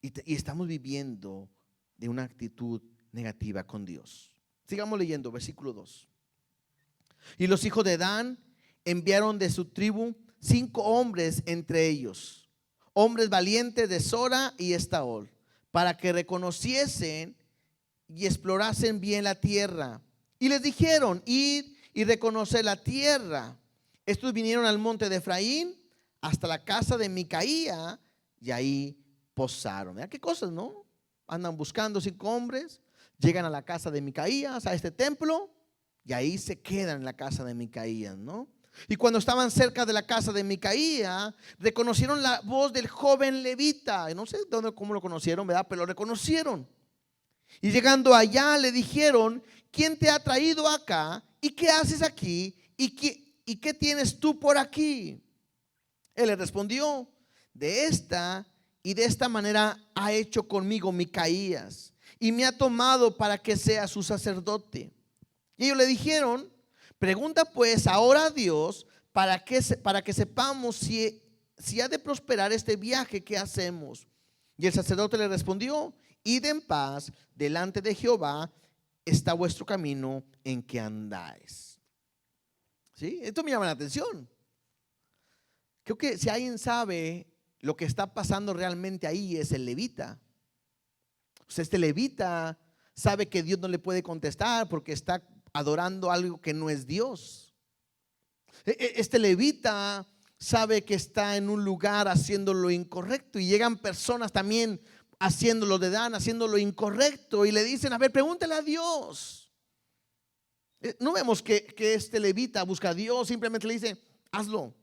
Y estamos viviendo de una actitud negativa con Dios. Sigamos leyendo, versículo 2. Y los hijos de Dan enviaron de su tribu 5 hombres entre ellos, hombres valientes de Sora y Estaol, para que reconociesen y explorasen bien la tierra. Y les dijeron, id y reconocer la tierra. Estos vinieron al monte de Efraín hasta la casa de Micaía y ahí posaron. Mira qué cosas, ¿no? Andan buscando 5 hombres, llegan a la casa de Micaías, a este templo, y ahí se quedan en la casa de Micaías, ¿no? Y cuando estaban cerca de la casa de Micaía, reconocieron la voz del joven levita. No sé cómo lo conocieron, ¿verdad? Pero lo reconocieron. Y llegando allá le dijeron, ¿quién te ha traído acá? ¿Y qué haces aquí? ¿Y qué tienes tú por aquí? Él le respondió, de esta manera ha hecho conmigo Micaías, y me ha tomado para que sea su sacerdote. Y ellos le dijeron, pregunta pues ahora a Dios para que sepamos si ha de prosperar este viaje que hacemos. Y el sacerdote le respondió, id en paz, delante de Jehová está vuestro camino en que andáis. ¿Sí? Esto me llama la atención. Creo que si alguien sabe lo que está pasando realmente ahí es el levita. O sea, este levita sabe que Dios no le puede contestar porque está adorando algo que no es Dios. Este levita sabe que está en un lugar haciendo lo incorrecto, y llegan personas también haciéndolo de Dan, haciendo lo incorrecto, y le dicen, a ver, pregúntale a Dios. No vemos que este levita busca a Dios, simplemente le dice, hazlo.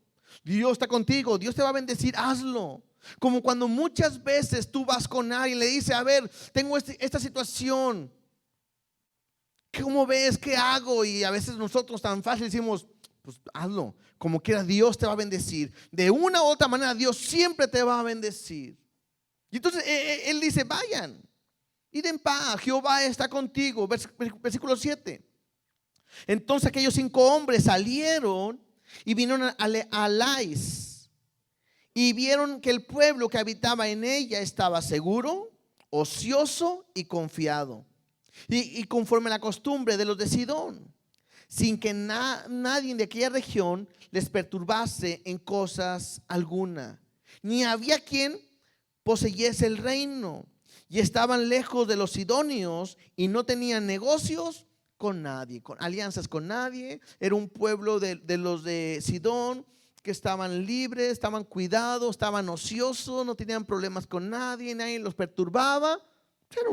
Dios está contigo, Dios te va a bendecir, hazlo. Como cuando muchas veces tú vas con alguien y le dices, a ver, tengo esta situación, ¿cómo ves? ¿Qué hago? Y a veces nosotros tan fácil decimos, pues hazlo, como quiera Dios te va a bendecir. De una u otra manera Dios siempre te va a bendecir. Y entonces él dice, vayan, id en paz, Jehová está contigo. Versículo 7. Entonces aquellos 5 hombres salieron y vinieron a Lais, y vieron que el pueblo que habitaba en ella estaba seguro, ocioso y confiado, y conforme a la costumbre de los de Sidón, sin que nadie de aquella región les perturbase en cosas alguna, ni había quien poseyese el reino, y estaban lejos de los sidonios y no tenían negocios con nadie, con alianzas con nadie. Era un pueblo de los de Sidón que estaban libres, estaban cuidados, estaban ociosos, no tenían problemas con nadie, nadie los perturbaba. Era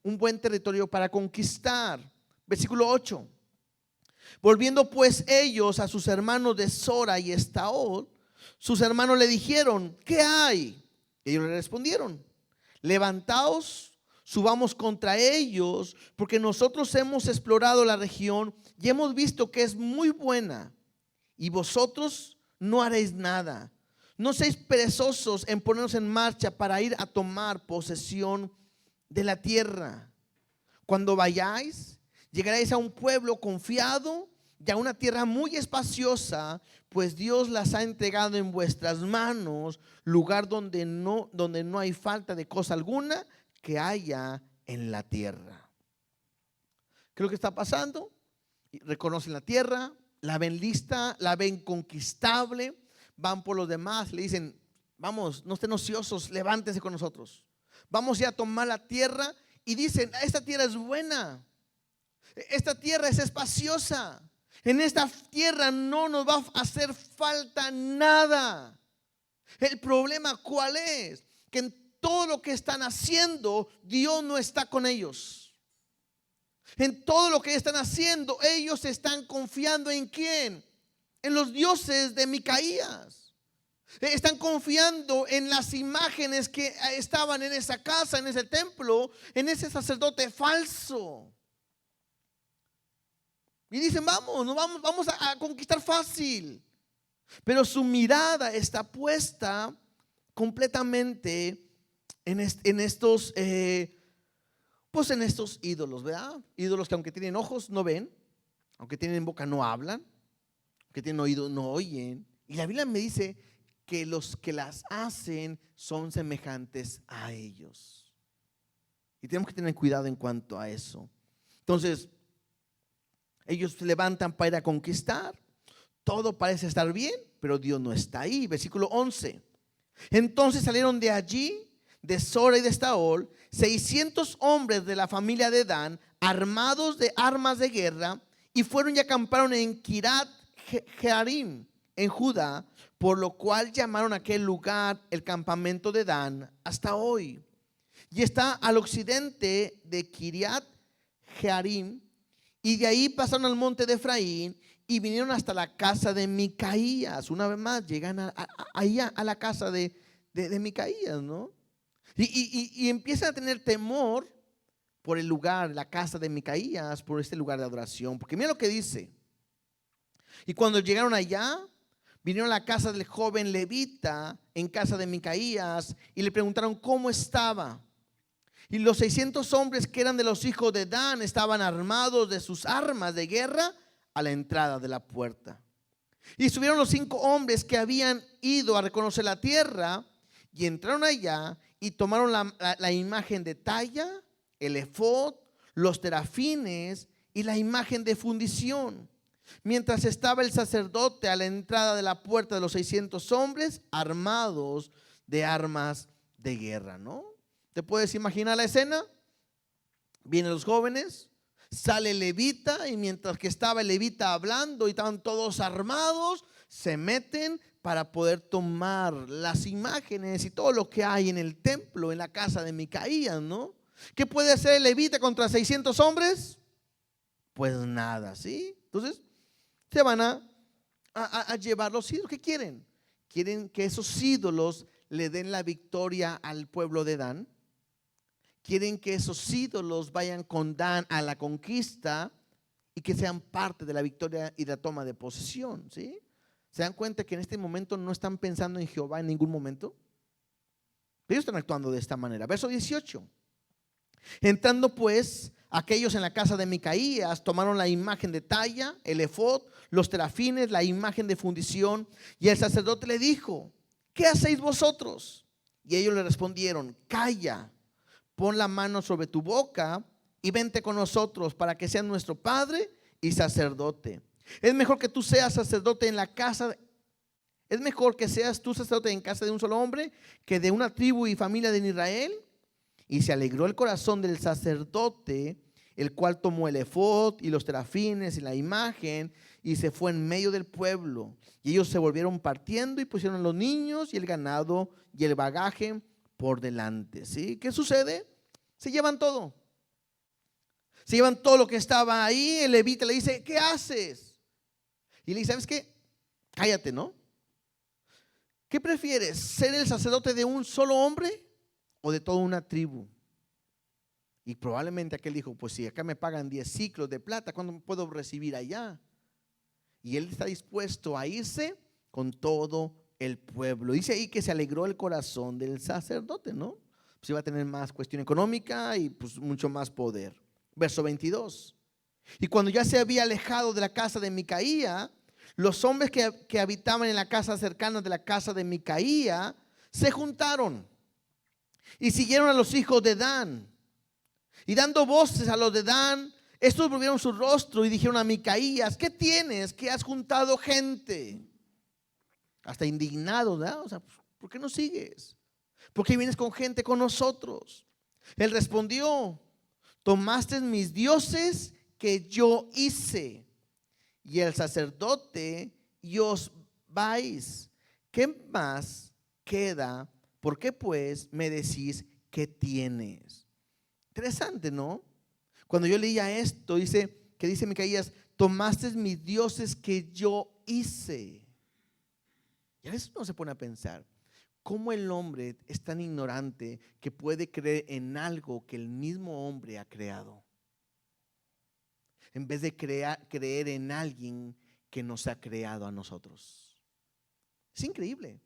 un buen territorio para conquistar. Versículo 8. Volviendo pues ellos a sus hermanos de Sora y Estaol, sus hermanos le dijeron, ¿qué hay? Ellos le respondieron, levantaos, subamos contra ellos, porque nosotros hemos explorado la región y hemos visto que es muy buena, y vosotros no haréis nada. No seáis perezosos en ponernos en marcha para ir a tomar posesión de la tierra. Cuando vayáis, llegaréis a un pueblo confiado y a una tierra muy espaciosa, pues Dios las ha entregado en vuestras manos, lugar donde no hay falta de cosa alguna que haya en la tierra. ¿Qué es lo que está pasando? Reconocen la tierra, la ven lista, la ven conquistable, van por los demás, le dicen, vamos, no estén ociosos, levántense con nosotros, vamos a tomar la tierra. Y dicen, esta tierra es buena, esta tierra es espaciosa, en esta tierra no nos va a hacer falta nada. El problema, ¿cuál es? Que en todo lo que están haciendo, Dios no está con ellos. En todo lo que están haciendo, ellos están confiando ¿en quién? En los dioses de Micaías. Están confiando en las imágenes que estaban en esa casa, en ese templo, en ese sacerdote falso. Y dicen, vamos a conquistar fácil. Pero su mirada está puesta completamente en estos en estos ídolos, ¿verdad? Ídolos que aunque tienen ojos no ven, aunque tienen boca no hablan, aunque tienen oídos no oyen. Y la Biblia me dice que los que las hacen son semejantes a ellos. Y tenemos que tener cuidado en cuanto a eso. Entonces, ellos se levantan para ir a conquistar. Todo parece estar bien, pero Dios no está ahí. Versículo 11. Entonces salieron de allí, de Sora y de Estaol, 600 hombres de la familia de Dan, armados de armas de guerra, y fueron y acamparon en Kiriat Jearim, en Judá, por lo cual llamaron a aquel lugar el campamento de Dan hasta hoy. Y está al occidente de Kiriat Jearim, y de ahí pasaron al monte de Efraín y vinieron hasta la casa de Micaías. Una vez más llegan a la casa de Micaías, ¿no? Y empiezan a tener temor por el lugar, la casa de Micaías, por este lugar de adoración. Porque mira lo que dice. Y cuando llegaron allá, vinieron a la casa del joven levita en casa de Micaías y le preguntaron cómo estaba. Y los 600 hombres que eran de los hijos de Dan estaban armados de sus armas de guerra a la entrada de la puerta. Y subieron los 5 hombres que habían ido a reconocer la tierra y entraron allá y tomaron la imagen de talla, el efod, los terafines y la imagen de fundición. Mientras estaba el sacerdote a la entrada de la puerta de los 600 hombres armados de armas de guerra, ¿no? ¿Te puedes imaginar la escena? Vienen los jóvenes, sale el levita y mientras que estaba el levita hablando y estaban todos armados, se meten para poder tomar las imágenes y todo lo que hay en el templo, en la casa de Micaías, ¿no? ¿Qué puede hacer el levita contra 600 hombres? Pues nada, ¿sí? Entonces se van a llevar los ídolos. ¿Qué quieren? Quieren que esos ídolos le den la victoria al pueblo de Dan. Quieren que esos ídolos vayan con Dan a la conquista y que sean parte de la victoria y la toma de posesión, ¿sí? ¿Se dan cuenta que en este momento no están pensando en Jehová en ningún momento? Ellos están actuando de esta manera. Verso 18. Entrando pues aquellos en la casa de Micaías, tomaron la imagen de talla, el efod, los terafines, la imagen de fundición, y el sacerdote le dijo: ¿qué hacéis vosotros? Y ellos le respondieron: calla, pon la mano sobre tu boca y vente con nosotros para que seas nuestro padre y sacerdote. Es mejor que tú seas sacerdote en la casa, es mejor que seas tú sacerdote en casa de un solo hombre que de una tribu y familia de Israel. Y se alegró el corazón del sacerdote, el cual tomó el efod y los terafines y la imagen y se fue en medio del pueblo. Y ellos se volvieron partiendo y pusieron los niños y el ganado y el bagaje por delante, ¿sí? ¿Qué sucede? Se llevan todo. Se llevan todo lo que estaba ahí. El levita le dice: ¿qué haces? Y le dice: ¿sabes qué? Cállate, ¿no? ¿Qué prefieres? ¿Ser el sacerdote de un solo hombre o de toda una tribu? Y probablemente aquel dijo: pues si acá me pagan 10 ciclos de plata, ¿cuándo puedo recibir allá? Y él está dispuesto a irse con todo el pueblo. Dice ahí que se alegró el corazón del sacerdote, ¿no? Pues iba a tener más cuestión económica y pues mucho más poder. Verso 22. Y cuando ya se había alejado de la casa de Micaía, los hombres que habitaban en la casa cercana de la casa de Micaía se juntaron y siguieron a los hijos de Dan. Y dando voces a los de Dan, estos volvieron su rostro y dijeron a Micaías: ¿qué tienes? ¿Que has juntado gente? Hasta indignados, ¿verdad? O sea, ¿por qué no sigues? ¿Por qué vienes con gente con nosotros? Él respondió: tomaste mis dioses que yo hice, y el sacerdote y os vais. ¿Qué más queda? ¿Por qué pues me decís que tienes? Interesante, ¿no? Cuando yo leía esto, dice Micaías: tomaste mis dioses que yo hice. Y a veces uno se pone a pensar, ¿cómo el hombre es tan ignorante que puede creer en algo que el mismo hombre ha creado? En vez de creer en alguien que nos ha creado a nosotros. Es increíble.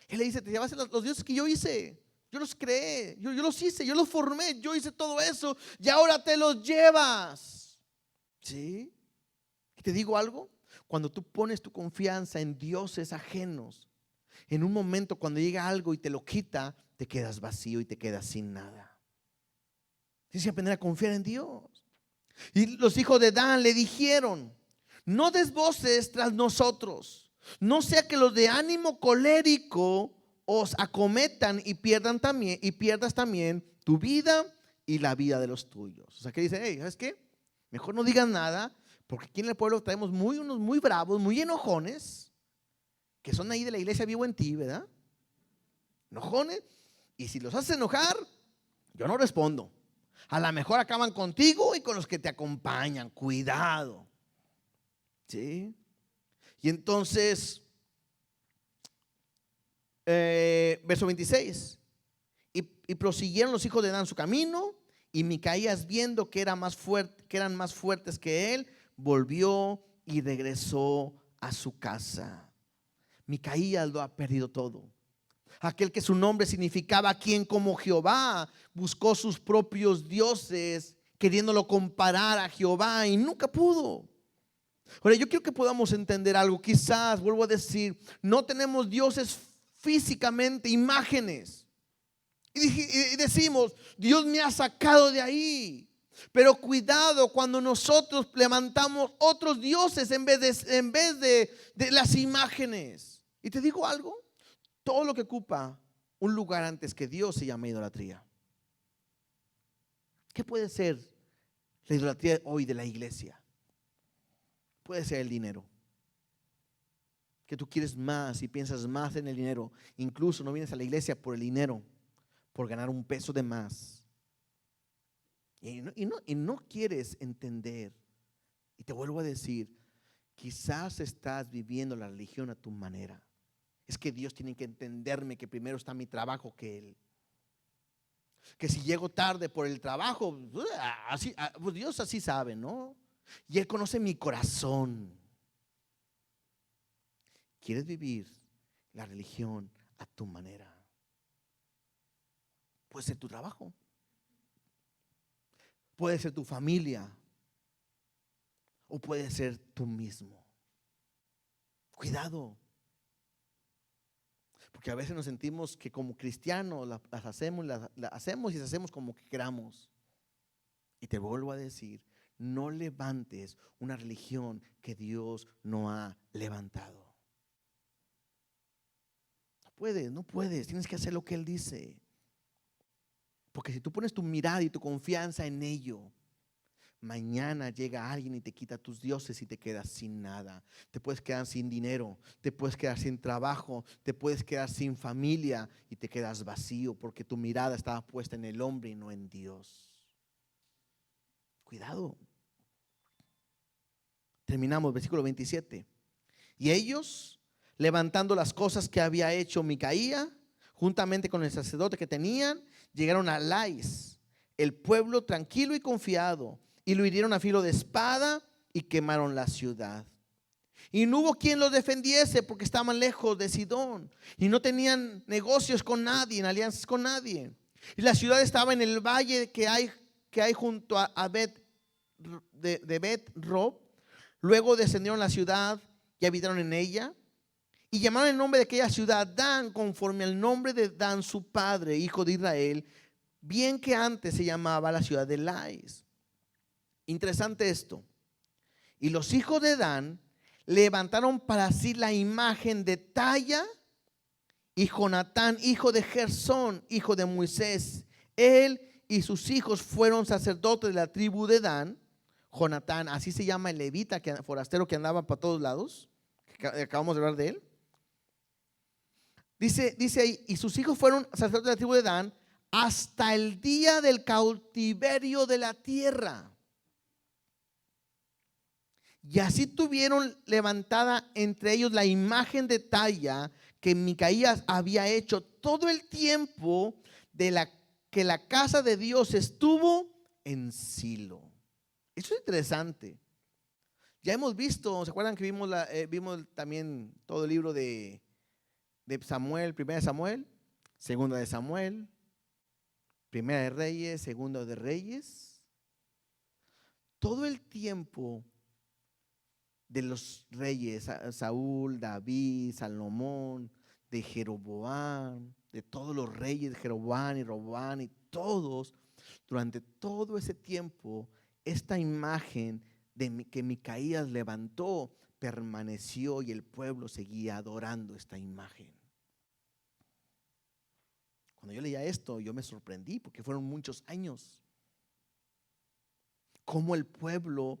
Él le dice: te llevas los dioses que yo hice. Yo los creé, yo los hice, yo los formé, yo hice todo eso y ahora te los llevas. ¿Sí? ¿Y te digo algo? Cuando tú pones tu confianza en dioses ajenos, en un momento cuando llega algo y te lo quita, te quedas vacío y te quedas sin nada. Tienes que aprender a confiar en Dios. Y los hijos de Dan le dijeron: no des voces tras nosotros, no sea que los de ánimo colérico os acometan y pierdas también tu vida y la vida de los tuyos. O sea, que dicen: hey, ¿sabes qué? Mejor no digan nada, porque aquí en el pueblo traemos unos muy bravos, muy enojones, que son ahí de la iglesia Vivo en Ti, ¿verdad? Enojones. Y si los haces enojar, yo no respondo. A lo mejor acaban contigo y con los que te acompañan. Cuidado. ¿Sí? Y entonces, verso 26. Y prosiguieron los hijos de Dan su camino, y Micaías, viendo que eran más fuertes que él, volvió y regresó a su casa. Micaías lo ha perdido todo. Aquel que su nombre significaba quien como Jehová, buscó sus propios dioses, queriéndolo comparar a Jehová, y nunca pudo. Ahora, yo quiero que podamos entender algo. Quizás, vuelvo a decir, no tenemos dioses físicamente, imágenes, y decimos: Dios me ha sacado de ahí. Pero cuidado cuando nosotros levantamos otros dioses en vez de las imágenes. Y te digo algo: todo lo que ocupa un lugar antes que Dios se llama idolatría. ¿Qué puede ser la idolatría hoy de la iglesia? Puede ser el dinero. Que tú quieres más y piensas más en el dinero. Incluso no vienes a la iglesia por el dinero, por ganar un peso de más. Y no quieres entender. Y te vuelvo a decir, quizás estás viviendo la religión a tu manera. Es que Dios tiene que entenderme que primero está mi trabajo que Él. Que si llego tarde por el trabajo, pues Dios así sabe, ¿no? Y Él conoce mi corazón. ¿Quieres vivir la religión a tu manera? Puede ser tu trabajo, puede ser tu familia, o puede ser tú mismo. Cuidado. Porque a veces nos sentimos que como cristianos las hacemos y las hacemos como que queramos. Y te vuelvo a decir, no levantes una religión que Dios no ha levantado. No puedes, tienes que hacer lo que Él dice. Porque si tú pones tu mirada y tu confianza en ello, mañana llega alguien y te quita tus dioses y te quedas sin nada. Te puedes quedar sin dinero, te puedes quedar sin trabajo, te puedes quedar sin familia y te quedas vacío porque tu mirada estaba puesta en el hombre y no en Dios. Cuidado. Terminamos, versículo 27. Y ellos, levantando las cosas que había hecho Micaía, juntamente con el sacerdote que tenían, llegaron a Lais, el pueblo tranquilo y confiado, y lo hirieron a filo de espada y quemaron la ciudad. Y no hubo quien los defendiese porque estaban lejos de Sidón y no tenían negocios con nadie, en alianzas con nadie. Y la ciudad estaba en el valle que hay junto a Bet-Rob. Luego descendieron a la ciudad y habitaron en ella. Y llamaron el nombre de aquella ciudad Dan, conforme al nombre de Dan su padre, hijo de Israel, bien que antes se llamaba la ciudad de Lais. Interesante esto. Y los hijos de Dan levantaron para sí la imagen de talla y Jonatán, hijo de Gersón, hijo de Moisés. Él y sus hijos fueron sacerdotes de la tribu de Dan. Jonatán, así se llama el levita, forastero que andaba para todos lados, que acabamos de hablar de él. Dice ahí, y sus hijos fueron sacerdotes de la tribu de Dan hasta el día del cautiverio de la tierra. Y así tuvieron levantada entre ellos la imagen de talla que Micaías había hecho todo el tiempo que la casa de Dios estuvo en Silo. Eso es interesante. Ya hemos visto, ¿se acuerdan que vimos también todo el libro de Samuel, primera de Samuel, segunda de Samuel, primera de Reyes, segunda de Reyes? Todo el tiempo de los reyes, Saúl, David, Salomón, de Jeroboam, de todos los reyes, de Jeroboam y Roboam y todos, durante todo ese tiempo, esta imagen que Micaías levantó permaneció y el pueblo seguía adorando esta imagen. Cuando yo leía esto, yo me sorprendí porque fueron muchos años. Cómo el pueblo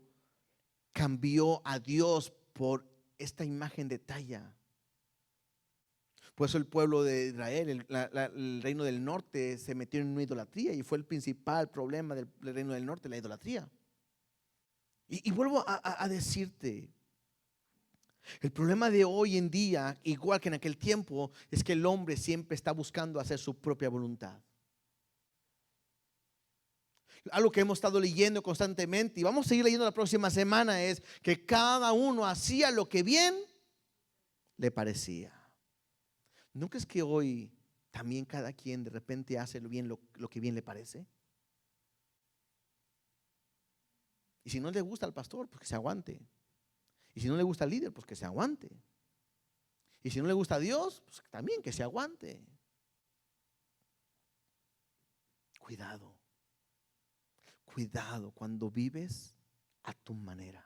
cambió a Dios por esta imagen de talla. Por eso el pueblo de Israel, el reino del norte, se metió en una idolatría y fue el principal problema del reino del norte, la idolatría. Y vuelvo a decirte, el problema de hoy en día, igual que en aquel tiempo, es que el hombre siempre está buscando hacer su propia voluntad. Algo que hemos estado leyendo constantemente y vamos a seguir leyendo la próxima semana es que cada uno hacía lo que bien le parecía. ¿No crees que hoy también cada quien de repente hace lo que bien le parece? Y si no le gusta al pastor, pues que se aguante. Y si no le gusta al líder, pues que se aguante. Y si no le gusta a Dios, pues también que se aguante. Cuidado. Cuidado cuando vives a tu manera.